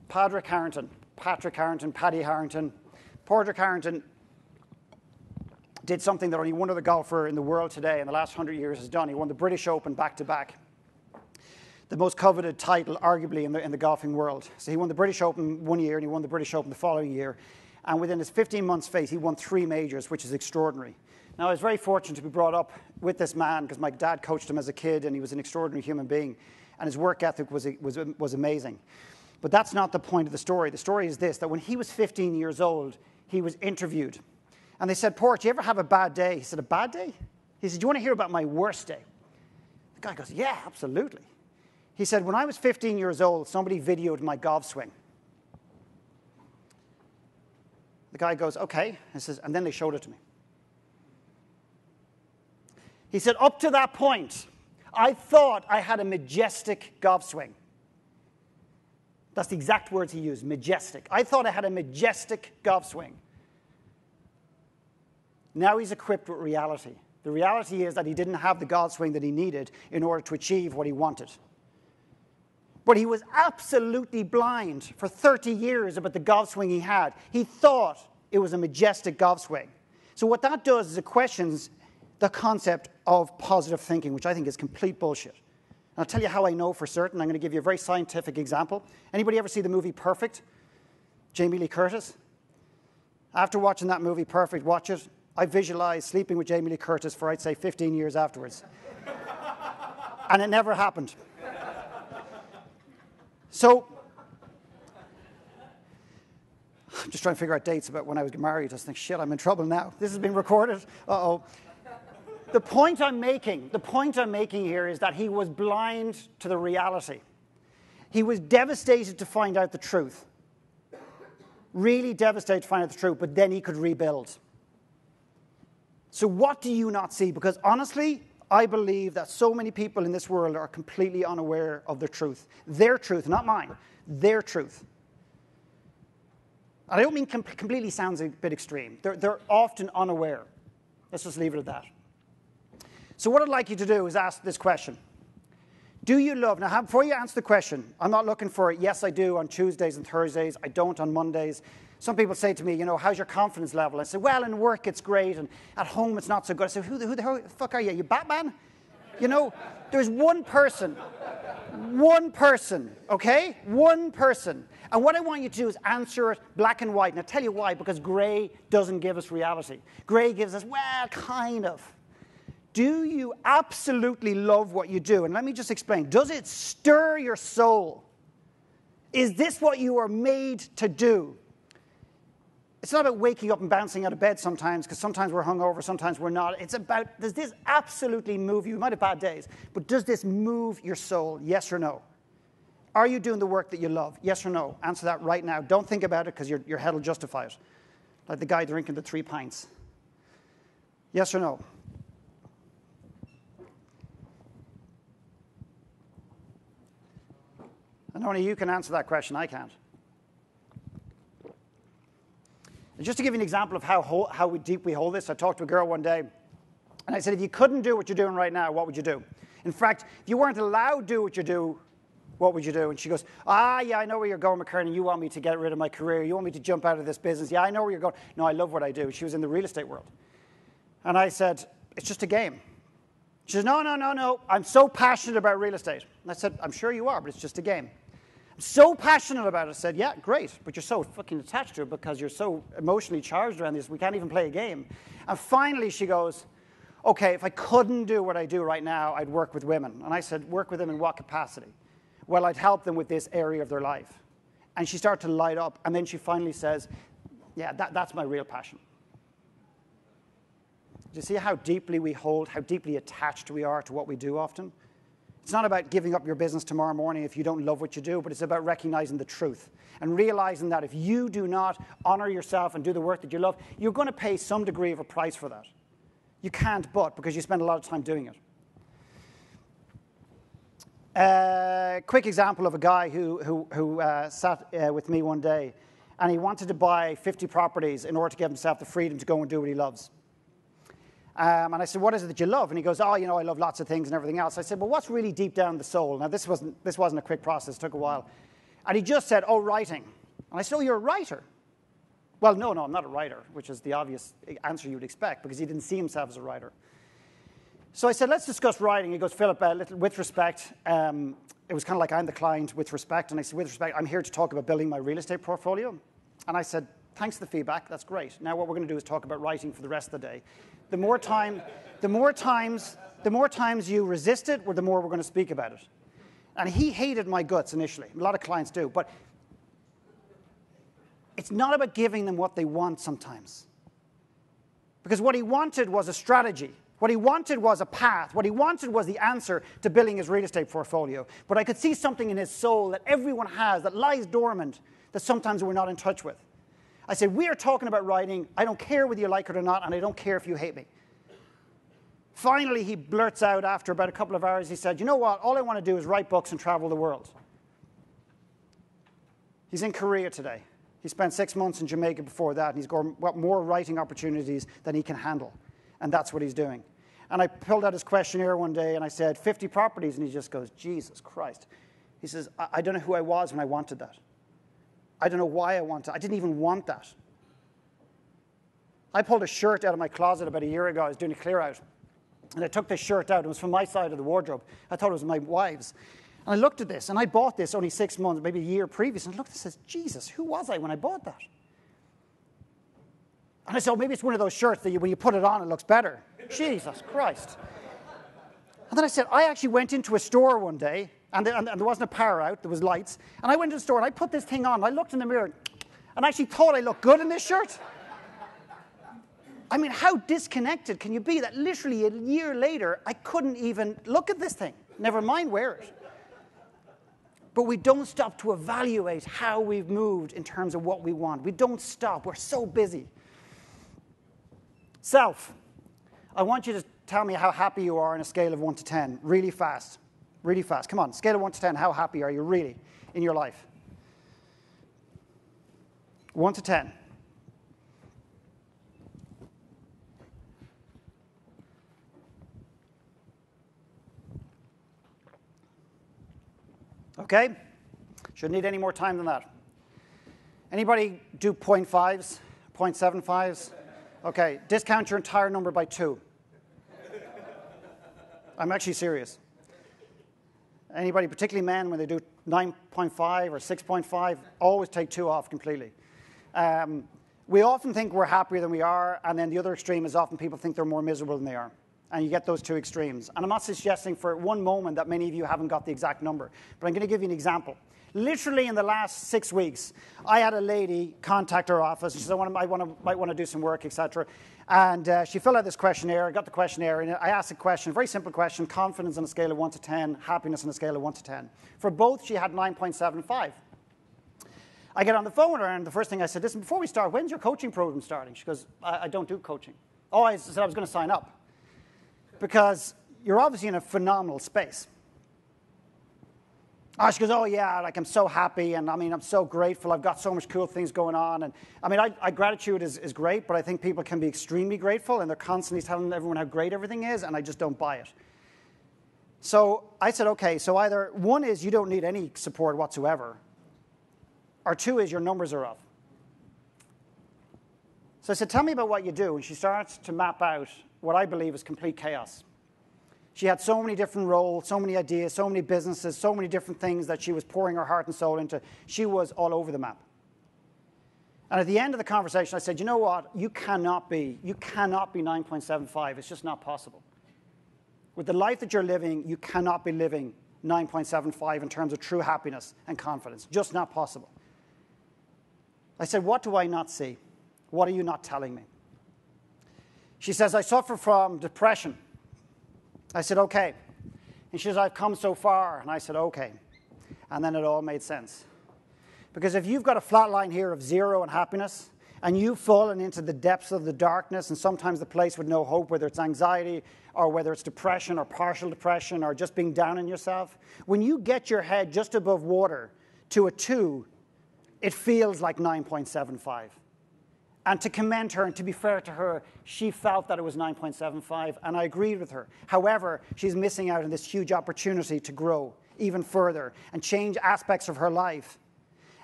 Patrick Harrington, Paddy Harrington. Padraig Harrington did something that only one other golfer in the world today in the last 100 years has done. He won the British Open back-to-back. The most coveted title, arguably, in the golfing world. So he won the British Open one year, and he won the British Open the following year. And within his 15 months' phase, he won 3 majors, which is extraordinary. Now, I was very fortunate to be brought up with this man because my dad coached him as a kid, and he was an extraordinary human being. And his work ethic was amazing. But that's not the point of the story. The story is this, that when he was 15 years old, he was interviewed. And they said, Port, do you ever have a bad day? He said, a bad day? He said, do you want to hear about my worst day? The guy goes, yeah, absolutely. He said, when I was 15 years old, somebody videoed my golf swing. The guy goes, okay. He says, and then they showed it to me. He said, up to that point, I thought I had a majestic golf swing. That's the exact words he used, majestic. I thought I had a majestic golf swing. Now he's equipped with reality. The reality is that he didn't have the golf swing that he needed in order to achieve what he wanted. But he was absolutely blind for 30 years about the golf swing he had. He thought it was a majestic golf swing. So what that does is it questions the concept of positive thinking, which I think is complete bullshit. And I'll tell you how I know for certain. I'm going to give you a very scientific example. Anybody ever see the movie Perfect? Jamie Lee Curtis? After watching that movie Perfect, watch it. I visualized sleeping with Jamie Lee Curtis for, I'd say, 15 years afterwards. And it never happened. So, I'm just trying to figure out dates about when I was married. I was thinking, shit, I'm in trouble now. This has been recorded. Uh-oh. The point I'm making here is that he was blind to the reality. He was devastated to find out the truth. Really devastated to find out the truth, but then he could rebuild. So what do you not see? Because honestly, I believe that so many people in this world are completely unaware of their truth. Their truth, not mine. Their truth. And I don't mean completely sounds a bit extreme. They're often unaware. Let's just leave it at that. So what I'd like you to do is ask this question. Do you love? Now, before you answer the question, I'm not looking for, yes, I do on Tuesdays and Thursdays. I don't on Mondays. Some people say to me, you know, how's your confidence level? I say, well, in work it's great, and at home it's not so good. I say, who the fuck are you? You Batman? You know, there's one person, okay? One person. And what I want you to do is answer it black and white. And I'll tell you why, because grey doesn't give us reality. Grey gives us, well, kind of. Do you absolutely love what you do? And let me just explain. Does it stir your soul? Is this what you are made to do? It's not about waking up and bouncing out of bed sometimes, because sometimes we're hungover, sometimes we're not. It's about, does this absolutely move you? You might have bad days, but does this move your soul? Yes or no? Are you doing the work that you love? Yes or no? Answer that right now. Don't think about it, because your head will justify it. Like the guy drinking the 3 pints. Yes or no? And only you can answer that question. I can't. And just to give you an example of how deep we hold this, I talked to a girl one day, and I said, if you couldn't do what you're doing right now, what would you do? In fact, if you weren't allowed to do what you do, what would you do? And she goes, yeah, I know where you're going, McKernan. You want me to get rid of my career. You want me to jump out of this business. Yeah, I know where you're going. No, I love what I do. She was in the real estate world. And I said, it's just a game. She says, no. I'm so passionate about real estate. And I said, I'm sure you are, but it's just a game. I'm so passionate about it. I said, yeah, great, but you're so fucking attached to it because you're so emotionally charged around this, we can't even play a game. And finally she goes, okay, if I couldn't do what I do right now, I'd work with women. And I said, work with them in what capacity? Well, I'd help them with this area of their life. And she started to light up, and then she finally says, yeah, that's my real passion. Do you see how deeply we hold, how deeply attached we are to what we do often? It's not about giving up your business tomorrow morning if you don't love what you do, but it's about recognizing the truth and realizing that if you do not honor yourself and do the work that you love, you're going to pay some degree of a price for that. You can't but, because you spend a lot of time doing it. Quick example of a guy who sat with me one day, and he wanted to buy 50 properties in order to give himself the freedom to go and do what he loves. And I said, what is it that you love? And he goes, I love lots of things and everything else. I said, well, what's really deep down the soul? Now, this wasn't a quick process. It took a while. And he just said, writing. And I said, you're a writer. Well, no, I'm not a writer, which is the obvious answer you would expect, because he didn't see himself as a writer. So I said, let's discuss writing. He goes, Philip, with respect, it was kind of like I'm the client with respect. And I said, with respect, I'm here to talk about building my real estate portfolio. And I said, thanks for the feedback. That's great. Now what we're going to do is talk about writing for the rest of the day. The more times you resist it, the more we're going to speak about it. And he hated my guts initially. A lot of clients do. But it's not about giving them what they want sometimes. Because what he wanted was a strategy. What he wanted was a path. What he wanted was the answer to building his real estate portfolio. But I could see something in his soul that everyone has that lies dormant that sometimes we're not in touch with. I said, we are talking about writing. I don't care whether you like it or not, and I don't care if you hate me. Finally, he blurts out after about a couple of hours, he said, you know what? All I want to do is write books and travel the world. He's in Korea today. He spent 6 months in Jamaica before that, and he's got more writing opportunities than he can handle. And that's what he's doing. And I pulled out his questionnaire one day, and I said, 50 properties. And he just goes, Jesus Christ. He says, I don't know who I was when I wanted that. I don't know why I wanted it. I didn't even want that. I pulled a shirt out of my closet about a year ago. I was doing a clear out. And I took this shirt out. It was from my side of the wardrobe. I thought it was my wife's. And I looked at this, and I bought this only 6 months, maybe a year previous. And I looked and says, Jesus, who was I when I bought that? And I said, oh, maybe it's one of those shirts that when you put it on, it looks better. Jesus Christ. And then I said, I actually went into a store one day, and there wasn't a power out, there was lights. And I went to the store, and I put this thing on, and I looked in the mirror, and I actually thought I looked good in this shirt. I mean, how disconnected can you be that literally a year later, I couldn't even look at this thing, never mind wear it. But we don't stop to evaluate how we've moved in terms of what we want. We don't stop. We're so busy. Self. I want you to tell me how happy you are on a scale of 1 to 10, really fast. Really fast. Come on, scale of 1 to 10, how happy are you really in your life? 1 to 10. Okay? Shouldn't need any more time than that. Anybody do 0.5s, 0.75s? Okay, discount your entire number by 2. I'm actually serious. Anybody, particularly men, when they do 9.5 or 6.5, always take 2 off completely. We often think we're happier than we are, and then the other extreme is often people think they're more miserable than they are. And you get those 2 extremes. And I'm not suggesting for one moment that many of you haven't got the exact number, but I'm going to give you an example. Literally in the last 6 weeks, I had a lady contact our office. She said, I might want to do some work, etc. And she filled out this questionnaire. I got the questionnaire, and I asked a question, a very simple question, confidence on a scale of 1 to 10, happiness on a scale of 1 to 10. For both, she had 9.75. I get on the phone with her, and the first thing I said, listen, before we start, when's your coaching program starting? She goes, I don't do coaching. Oh, I said I was going to sign up. Because you're obviously in a phenomenal space. Oh, she goes, oh, yeah, like I'm so happy, and I mean, I'm so grateful. I've got so much cool things going on. And I mean, gratitude is great, but I think people can be extremely grateful, and they're constantly telling everyone how great everything is, and I just don't buy it. So I said, okay, so either one is you don't need any support whatsoever, or 2 is your numbers are off. So I said, tell me about what you do. And she starts to map out what I believe is complete chaos. She had so many different roles, so many ideas, so many businesses, so many different things that she was pouring her heart and soul into. She was all over the map. And at the end of the conversation, I said, you know what? You cannot be 9.75. It's just not possible. With the life that you're living, you cannot be living 9.75 in terms of true happiness and confidence. Just not possible. I said, what do I not see? What are you not telling me? She says, I suffer from depression. I said, okay. And she says, I've come so far. And I said, okay. And then it all made sense. Because if you've got a flat line here of 0 and happiness, and you've fallen into the depths of the darkness, and sometimes the place with no hope, whether it's anxiety, or whether it's depression, or partial depression, or just being down on yourself, when you get your head just above water to a 2, it feels like 9.75. And to commend her, and to be fair to her, she felt that it was 9.75, and I agreed with her. However, she's missing out on this huge opportunity to grow even further and change aspects of her life.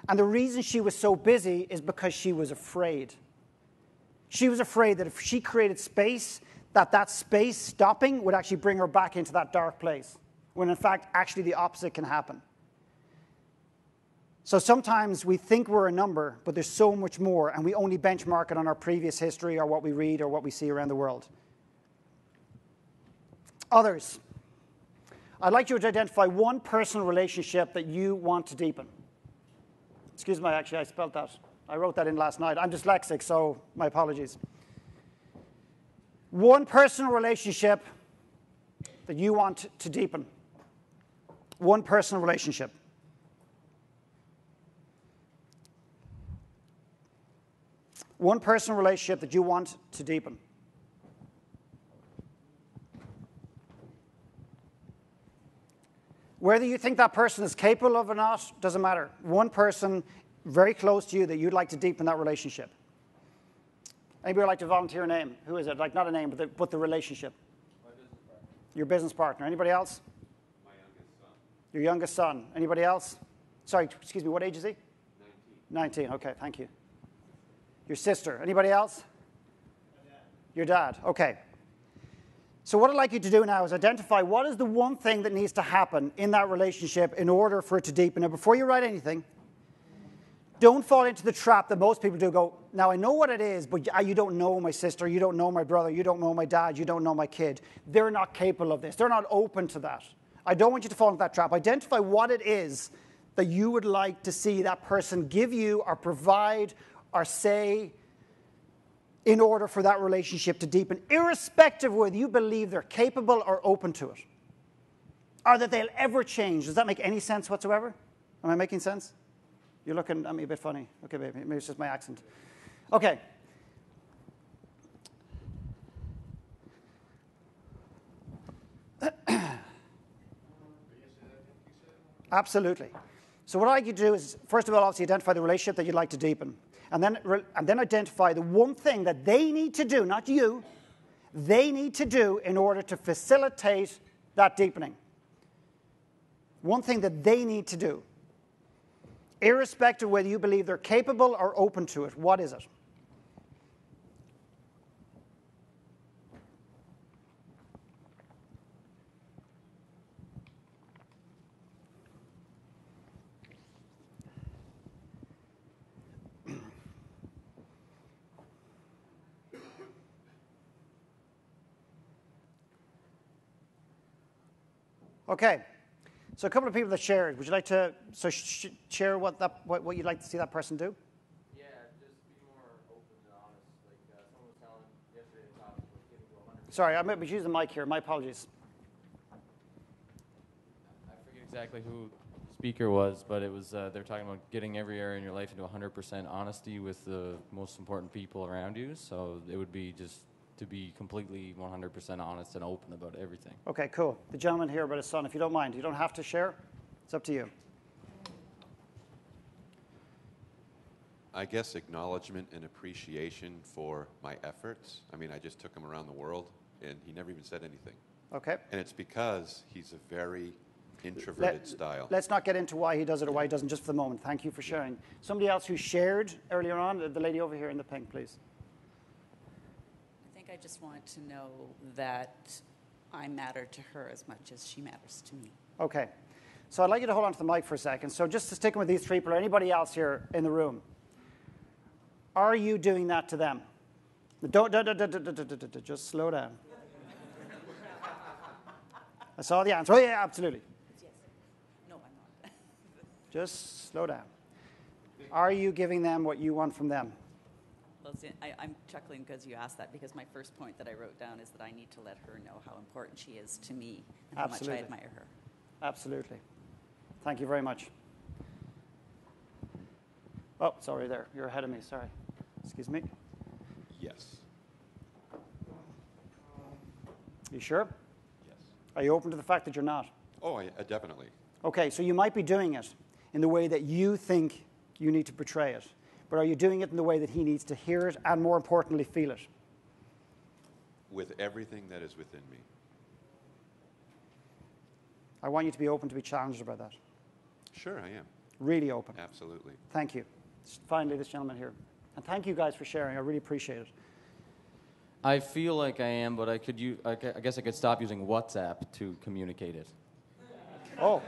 And the reason she was so busy is because she was afraid. She was afraid that if she created space, that space stopping would actually bring her back into that dark place, when in fact, actually the opposite can happen. So sometimes we think we're a number, but there's so much more, and we only benchmark it on our previous history or what we read or what we see around the world. Others. I'd like you to identify one personal relationship that you want to deepen. Excuse me, actually, I spelled that. I wrote that in last night. I'm dyslexic, so my apologies. One personal relationship that you want to deepen. One personal relationship. One personal relationship that you want to deepen. Whether you think that person is capable of it or not, doesn't matter. One person very close to you that you'd like to deepen that relationship. Anybody would like to volunteer a name? Who is it? Like, not a name, but the relationship. My business partner. Your business partner. Anybody else? My youngest son. Your youngest son. Anybody else? Sorry, excuse me, what age is he? 19. 19, okay, thank you. Your sister. Anybody else? My dad. Your dad, okay. So what I'd like you to do now is identify what is the one thing that needs to happen in that relationship in order for it to deepen. Now, before you write anything, don't fall into the trap that most people do. Go, now I know what it is, but you don't know my sister, you don't know my brother, you don't know my dad, you don't know my kid. They're not capable of this. They're not open to that. I don't want you to fall into that trap. Identify what it is that you would like to see that person give you or provide or say in order for that relationship to deepen, irrespective of whether you believe they're capable or open to it, or that they'll ever change. Does that make any sense whatsoever? Am I making sense? You're looking at me a bit funny. Okay, baby, maybe it's just my accent. Okay. Absolutely. So what I'd like you to do is, first of all, obviously identify the relationship that you'd like to deepen. And then identify the one thing that they need to do, not you, they need to do in order to facilitate that deepening. One thing that they need to do. Irrespective of whether you believe they're capable or open to it, what is it? Okay, so a couple of people that shared. Would you like to share what you'd like to see that person do? Yeah, just be more open and honest. Like someone was telling yesterday the topic was getting to 100%. Sorry, I might be using the mic here. My apologies. I forget exactly who the speaker was, but it was they're talking about getting every area in your life into 100% honesty with the most important people around you. So it would be just to be completely 100% honest and open about everything. Okay, cool. The gentleman here about his son, if you don't mind. You don't have to share. It's up to you. I guess acknowledgement and appreciation for my efforts. I mean, I just took him around the world, and he never even said anything. Okay. And it's because he's a very introverted style. Let's not get into why he does it or why he doesn't, just for the moment. Thank you for sharing. Somebody else who shared earlier on, the lady over here in the pink, please. I just want to know that I matter to her as much as she matters to me. Okay. So I'd like you to hold on to the mic for a second. So just to stick with these three people or anybody else here in the room, are you doing that to them? Don't just slow down. I saw the answer. Oh, yeah, absolutely. Yes. No, I'm not. Just slow down. Are you giving them what you want from them? Well, I'm chuckling because you asked that, because my first point that I wrote down is that I need to let her know how important she is to me and how much I admire her. Absolutely. Thank you very much. Oh, sorry there. You're ahead of me. Sorry. Excuse me. Yes. You sure? Yes. Are you open to the fact that you're not? Oh, definitely. Okay, so you might be doing it in the way that you think you need to portray it. But are you doing it in the way that he needs to hear it and, more importantly, feel it? With everything that is within me. I want you to be open to be challenged about that. Sure, I am. Really open. Absolutely. Thank you. Finally, this gentleman here. And thank you guys for sharing. I really appreciate it. I feel like I am, but I guess I could stop using WhatsApp to communicate it. Oh.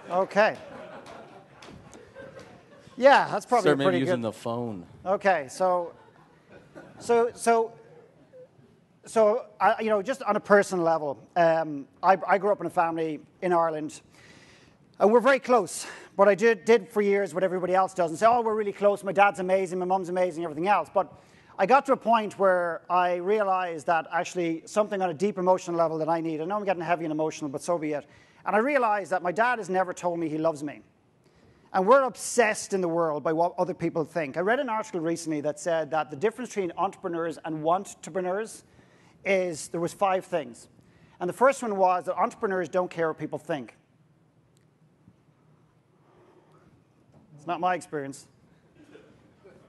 Okay. Yeah, that's probably Start maybe pretty using good. the phone. Okay, so just on a personal level, I grew up in a family in Ireland. We're very close, but I did for years what everybody else does and say, oh, we're really close. My dad's amazing, my mum's amazing, everything else. But I got to a point where I realized that actually something on a deep emotional level that I need. I know I'm getting heavy and emotional, but so be it. And I realized that my dad has never told me he loves me. And we're obsessed in the world by what other people think. I read an article recently that said that the difference between entrepreneurs and want-to-preneurs is there was 5 things. And the first one was that entrepreneurs don't care what people think. It's not my experience.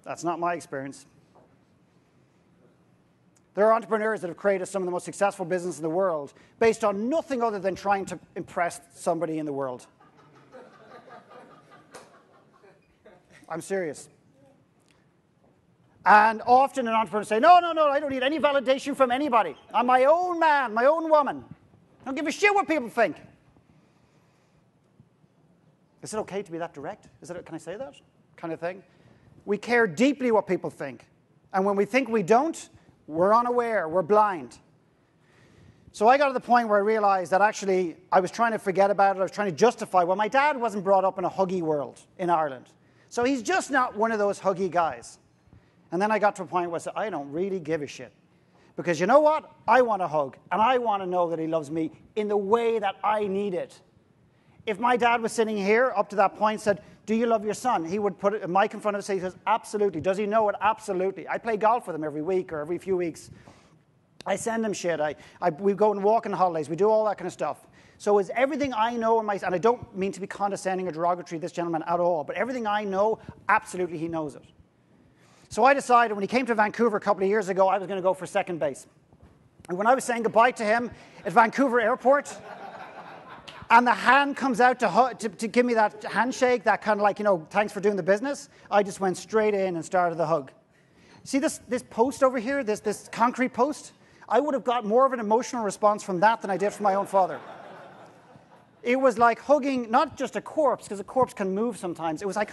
That's not my experience. There are entrepreneurs that have created some of the most successful businesses in the world based on nothing other than trying to impress somebody in the world. I'm serious. And often an entrepreneur say, no, I don't need any validation from anybody. I'm my own man, my own woman. I don't give a shit what people think. Is it okay to be that direct? Can I say that kind of thing? We care deeply what people think. And when we think we don't, we're unaware, we're blind. So I got to the point where I realized that actually I was trying to forget about it. I was trying to justify, well, my dad wasn't brought up in a huggy world in Ireland. So he's just not one of those huggy guys. And then I got to a point where I said, I don't really give a shit. Because you know what? I want a hug. And I want to know that he loves me in the way that I need it. If my dad was sitting here up to that point and said, do you love your son? He would put a mic in front of us and say, he says, absolutely. Does he know it? Absolutely. I play golf with him every week or every few weeks. I send him shit. We go and walk on holidays. We do all that kind of stuff. So is everything I know, and I don't mean to be condescending or derogatory to this gentleman at all, but everything I know, absolutely he knows it. So I decided when he came to Vancouver a couple of years ago, I was going to go for second base. And when I was saying goodbye to him at Vancouver Airport, and the hand comes out to give me that handshake, that kind of like, thanks for doing the business, I just went straight in and started the hug. See this post over here, this concrete post? I would have got more of an emotional response from that than I did from my own father. It was like hugging not just a corpse, because a corpse can move sometimes. It was like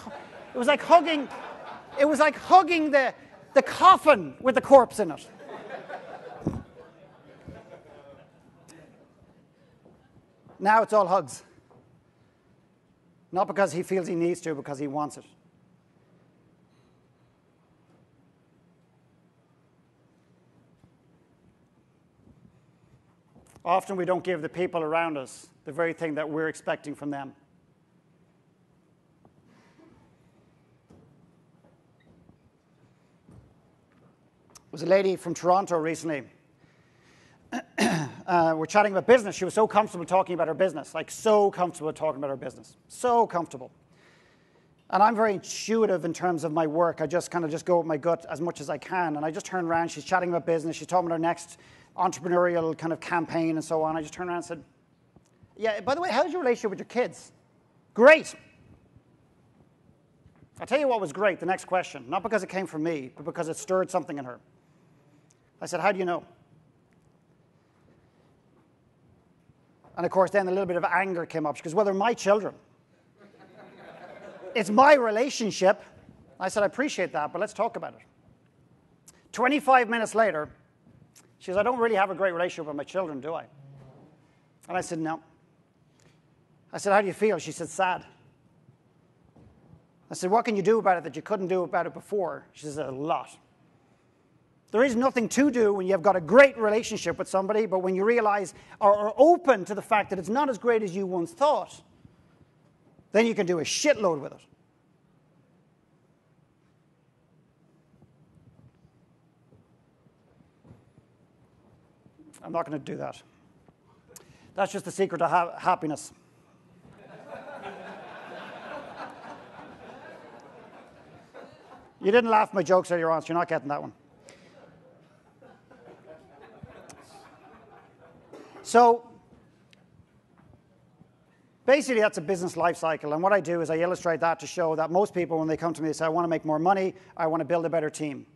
hugging the coffin with the corpse in it. Now it's all hugs. Not because he feels he needs to, because he wants it. Often we don't give the people around us the very thing that we're expecting from them. There was a lady from Toronto recently. We're chatting about business. She was so comfortable talking about her business, like so comfortable talking about her business, so comfortable. And I'm very intuitive in terms of my work. I just go with my gut as much as I can. And I just turn around. She's chatting about business. She's talking about her next entrepreneurial kind of campaign and so on. I just turned around and said, yeah, by the way, how's your relationship with your kids? Great. I'll tell you what was great, the next question. Not because it came from me, but because it stirred something in her. I said, how do you know? And of course, then a little bit of anger came up. She goes, well, they're my children. It's my relationship. I said, I appreciate that, but let's talk about it. 25 minutes later, she says, I don't really have a great relationship with my children, do I? And I said, no. I said, how do you feel? She said, sad. I said, what can you do about it that you couldn't do about it before? She said, a lot. There is nothing to do when you've got a great relationship with somebody, but when you realize or are open to the fact that it's not as great as you once thought, then you can do a shitload with it. I'm not going to do that. That's just the secret to happiness. You didn't laugh at my jokes earlier on, so you're not getting that one. So basically, that's a business life cycle. And what I do is I illustrate that to show that most people, when they come to me, they say, I want to make more money, I want to build a better team.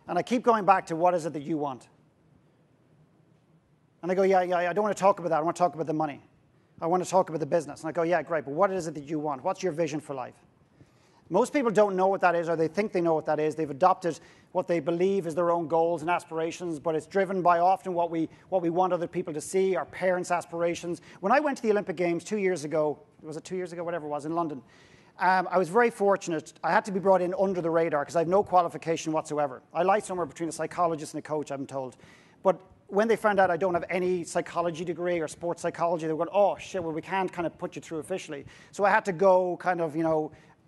And I keep going back to what is it that you want? And they go, yeah, I don't want to talk about that. I want to talk about the money. I want to talk about the business. And I go, yeah, great, but what is it that you want? What's your vision for life? Most people don't know what that is, or they think they know what that is. They've adopted what they believe is their own goals and aspirations, but it's driven by often what we want other people to see, our parents' aspirations. When I went to the Olympic Games 2 years ago, was it 2 years ago, whatever it was, in London, I was very fortunate. I had to be brought in under the radar because I have no qualification whatsoever. I lie somewhere between a psychologist and a coach, I'm told. But when they found out I don't have any psychology degree or sports psychology, they were going, oh, shit, well, we can't kind of put you through officially. So I had to go kind of,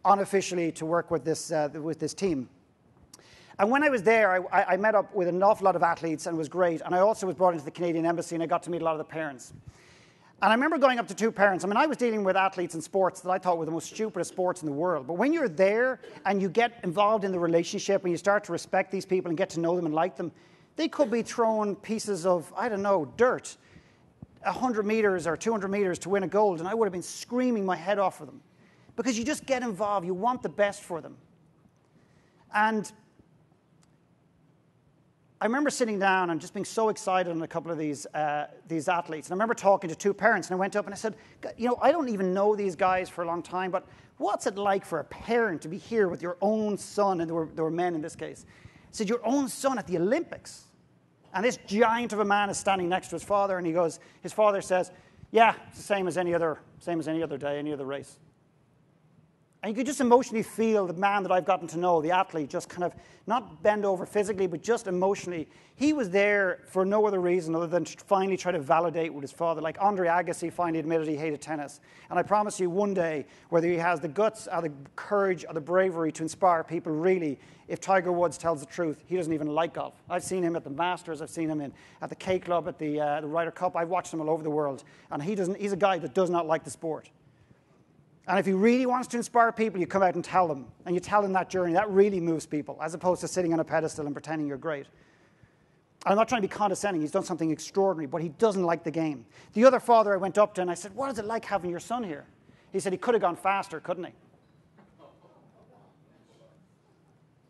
unofficially to work with this team. And when I was there, I met up with an awful lot of athletes, and it was great. And I also was brought into the Canadian Embassy, and I got to meet a lot of the parents. And I remember going up to two parents. I mean, I was dealing with athletes in sports that I thought were the most stupidest sports in the world. But when you're there and you get involved in the relationship and you start to respect these people and get to know them and like them, they could be throwing pieces of, I don't know, dirt, 100 meters or 200 meters to win a gold, and I would have been screaming my head off for them. Because you just get involved. You want the best for them. And I remember sitting down and just being so excited on a couple of these athletes. And I remember talking to two parents, and I went up and I said, I don't even know these guys for a long time, but what's it like for a parent to be here with your own son, and there were men in this case. I said, your own son at the Olympics. And this giant of a man is standing next to his father, and his father says, yeah, it's the same as any other day, any other race. And you could just emotionally feel the man that I've gotten to know, the athlete, just kind of not bend over physically, but just emotionally. He was there for no other reason other than to finally try to validate with his father. Like Andre Agassi finally admitted he hated tennis. And I promise you one day, whether he has the guts or the courage or the bravery to inspire people really, if Tiger Woods tells the truth, he doesn't even like golf. I've seen him at the Masters. I've seen him at the K Club, at the Ryder Cup. I've watched him all over the world. And he's a guy that does not like the sport. And if he really wants to inspire people, you come out and tell them. And you tell them that journey. That really moves people, as opposed to sitting on a pedestal and pretending you're great. I'm not trying to be condescending. He's done something extraordinary, but he doesn't like the game. The other father I went up to and I said, what is it like having your son here? He said he could have gone faster, couldn't he?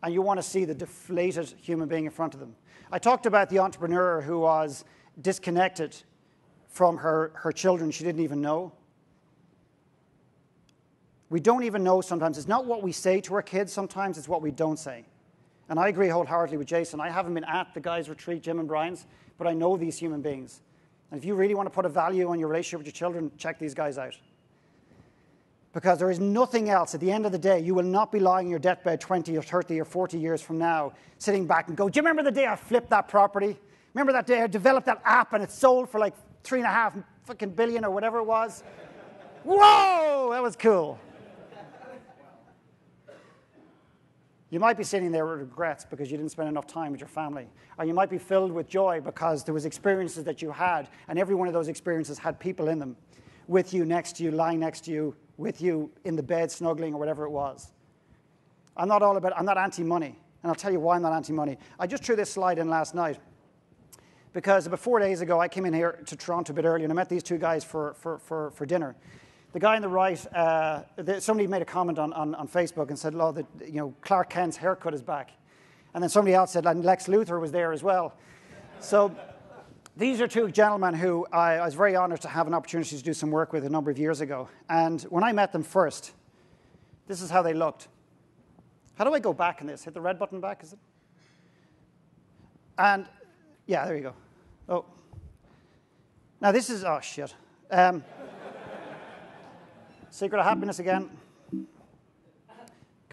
And you want to see the deflated human being in front of them. I talked about the entrepreneur who was disconnected from her children she didn't even know. We don't even know sometimes. It's not what we say to our kids sometimes, it's what we don't say. And I agree wholeheartedly with Jason. I haven't been at the guys' retreat, Jim and Brian's, but I know these human beings. And if you really want to put a value on your relationship with your children, check these guys out. Because there is nothing else. At the end of the day, you will not be lying in your deathbed 20 or 30 or 40 years from now, sitting back and go, do you remember the day I flipped that property? Remember that day I developed that app and it sold for like 3.5 fucking billion or whatever it was? Whoa, that was cool. You might be sitting there with regrets because you didn't spend enough time with your family. Or you might be filled with joy because there was experiences that you had, and every one of those experiences had people in them, with you, next to you, lying next to you, with you in the bed, snuggling, or whatever it was. I'm not anti-money, and I'll tell you why I'm not anti-money. I just threw this slide in last night because about 4 days ago, I came in here to Toronto a bit early, and I met these two guys for dinner. The guy on the right, somebody made a comment on Facebook and said, Clark Kent's haircut is back. And then somebody else said, and Lex Luthor was there as well. So these are two gentlemen who I was very honored to have an opportunity to do some work with a number of years ago. And when I met them first, this is how they looked. How do I go back in this? Hit the red button back, is it? And, yeah, there you go. Oh. Now this is, oh, shit. Secret of happiness again. Can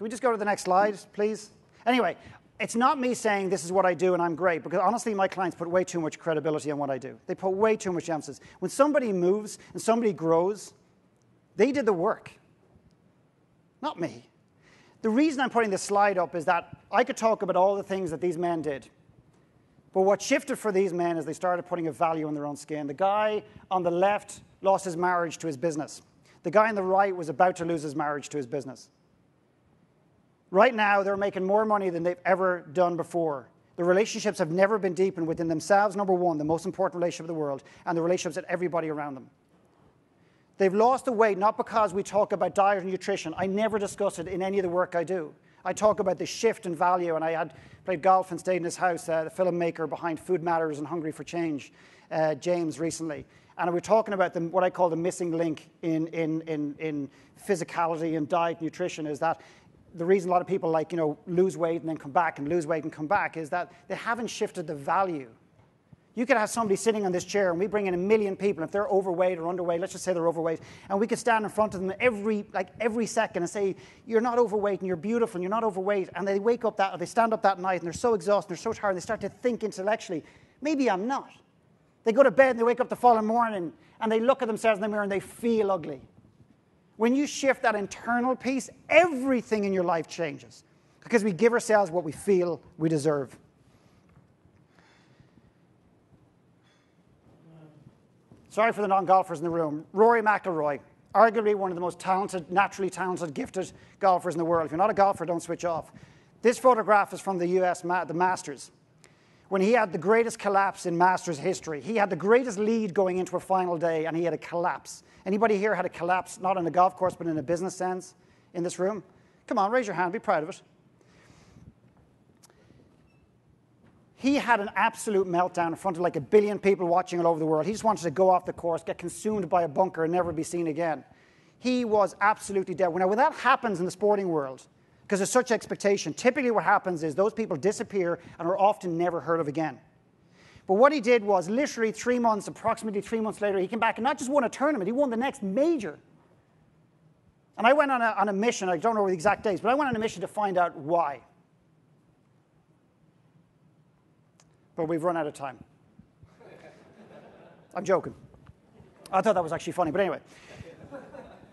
we just go to the next slide, please? Anyway, it's not me saying this is what I do and I'm great, because honestly, my clients put way too much credibility on what I do. They put way too much emphasis. When somebody moves and somebody grows, they did the work, not me. The reason I'm putting this slide up is that I could talk about all the things that these men did. But what shifted for these men is they started putting a value in their own skin. The guy on the left lost his marriage to his business. The guy on the right was about to lose his marriage to his business. Right now, they're making more money than they've ever done before. The relationships have never been deepened within themselves, number one, the most important relationship in the world, and the relationships with everybody around them. They've lost the weight, not because we talk about diet and nutrition. I never discuss it in any of the work I do. I talk about the shift in value, and I had played golf and stayed in his house, the filmmaker behind Food Matters and Hungry for Change, James, recently. And we're talking about what I call the missing link in physicality and diet and nutrition is that the reason a lot of people lose weight and then come back and lose weight and come back is that they haven't shifted the value. You could have somebody sitting on this chair, and we bring in 1 million people. If they're overweight or underweight, let's just say they're overweight, and we could stand in front of them every second and say, "You're not overweight, and you're beautiful, and you're not overweight." And they they stand up that night, and they're so exhausted, and they're so tired, and they start to think intellectually, "Maybe I'm not." They go to bed, and they wake up the following morning, and they look at themselves in the mirror, and they feel ugly. When you shift that internal piece, everything in your life changes, because we give ourselves what we feel we deserve. Sorry for the non-golfers in the room. Rory McIlroy, arguably one of the most talented, naturally talented, gifted golfers in the world. If you're not a golfer, don't switch off. This photograph is from the US, the Masters, when he had the greatest collapse in Masters history. He had the greatest lead going into a final day, and he had a collapse. Anybody here had a collapse, not on a golf course, but in a business sense in this room? Come on, raise your hand. Be proud of it. He had an absolute meltdown in front of like 1 billion people watching all over the world. He just wanted to go off the course, get consumed by a bunker, and never be seen again. He was absolutely dead. Now, when that happens in the sporting world, because there's such expectation, typically what happens is those people disappear and are often never heard of again. But what he did was literally approximately 3 months later, he came back and not just won a tournament, he won the next major. And I went on a mission, I don't know the exact dates, but I went on a mission to find out why. But we've run out of time. I'm joking. I thought that was actually funny, but anyway.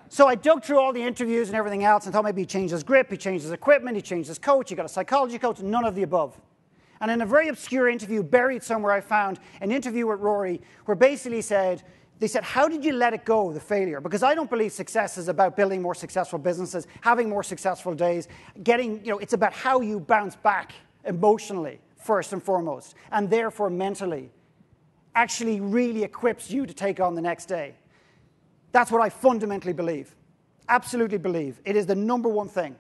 So I dug through all the interviews and everything else and thought maybe he changed his grip, he changed his equipment, he changed his coach, he got a psychology coach, none of the above. And in a very obscure interview, buried somewhere, I found an interview with Rory where basically they said, "How did you let it go, the failure?" Because I don't believe success is about building more successful businesses, having more successful days, it's about how you bounce back emotionally, first and foremost, and therefore mentally, actually really equips you to take on the next day. That's what I fundamentally believe, absolutely believe. It is the number one thing.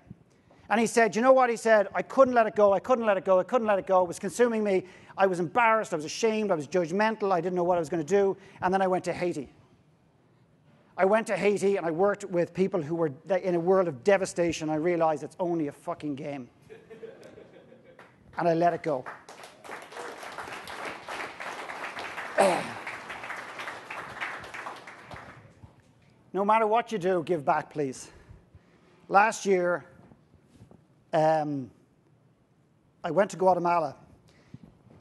And he said, you know what? He said, I couldn't let it go, I couldn't let it go, I couldn't let it go. It was consuming me. I was embarrassed, I was ashamed, I was judgmental, I didn't know what I was going to do. And then I went to Haiti. I went to Haiti and I worked with people who were in a world of devastation. I realized it's only a fucking game. And I let it go. No matter what you do, give back, please. Last year, I went to Guatemala,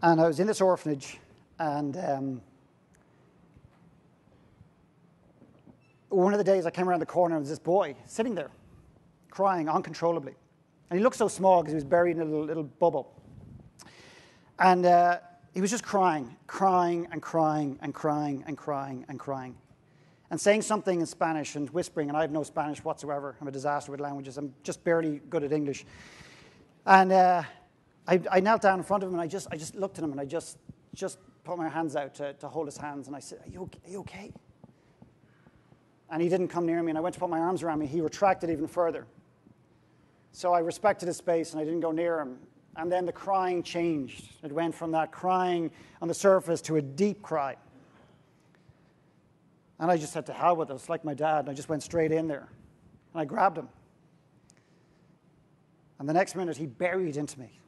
and I was in this orphanage, and one of the days I came around the corner, and there was this boy sitting there, crying uncontrollably. And he looked so small because he was buried in a little bubble. And he was just crying and crying and crying and crying and crying. And saying something in Spanish and whispering, and I have no Spanish whatsoever. I'm a disaster with languages. I'm just barely good at English. And I knelt down in front of him, and I just looked at him, and I just put my hands out to hold his hands, and I said, are you okay? And he didn't come near me, and I went to put my arms around me. He retracted even further. So I respected his space, and I didn't go near him. And then the crying changed. It went from that crying on the surface to a deep cry. And I just said, to hell with it. It's like my dad. And I just went straight in there. And I grabbed him. And the next minute, he buried into me.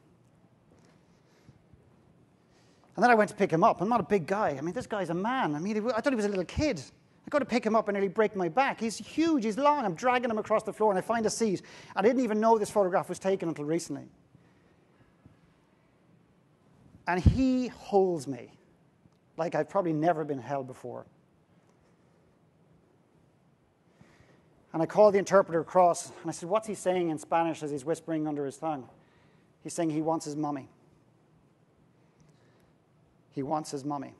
And then I went to pick him up. I'm not a big guy. I mean, this guy's a man. I mean, I thought he was a little kid. I go to pick him up and nearly break my back. He's huge. He's long. I'm dragging him across the floor, and I find a seat. I didn't even know this photograph was taken until recently. And he holds me like I've probably never been held before. And I called the interpreter across, and I said, what's he saying in Spanish as he's whispering under his tongue? He's saying he wants his mummy. He wants his mummy.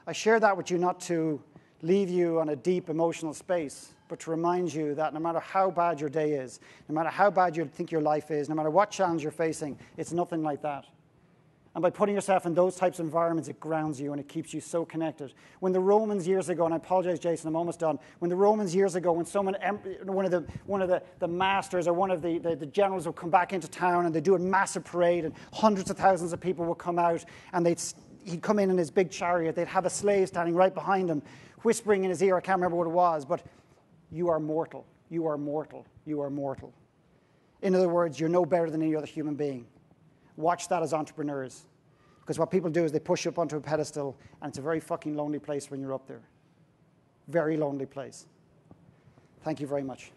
I share that with you not to leave you on a deep emotional space, but to remind you that no matter how bad your day is, no matter how bad you think your life is, no matter what challenge you're facing, it's nothing like that. And by putting yourself in those types of environments, it grounds you and it keeps you so connected. When the Romans years ago, and I apologize, Jason, I'm almost done. When the Romans years ago, when one of the masters or one of the generals would come back into town and they'd do a massive parade and hundreds of thousands of people would come out and he'd come in his big chariot. They'd have a slave standing right behind him, whispering in his ear. I can't remember what it was, but you are mortal. You are mortal. You are mortal. In other words, you're no better than any other human being. Watch that as entrepreneurs. Because what people do is they push you up onto a pedestal, and it's a very fucking lonely place when you're up there. Very lonely place. Thank you very much.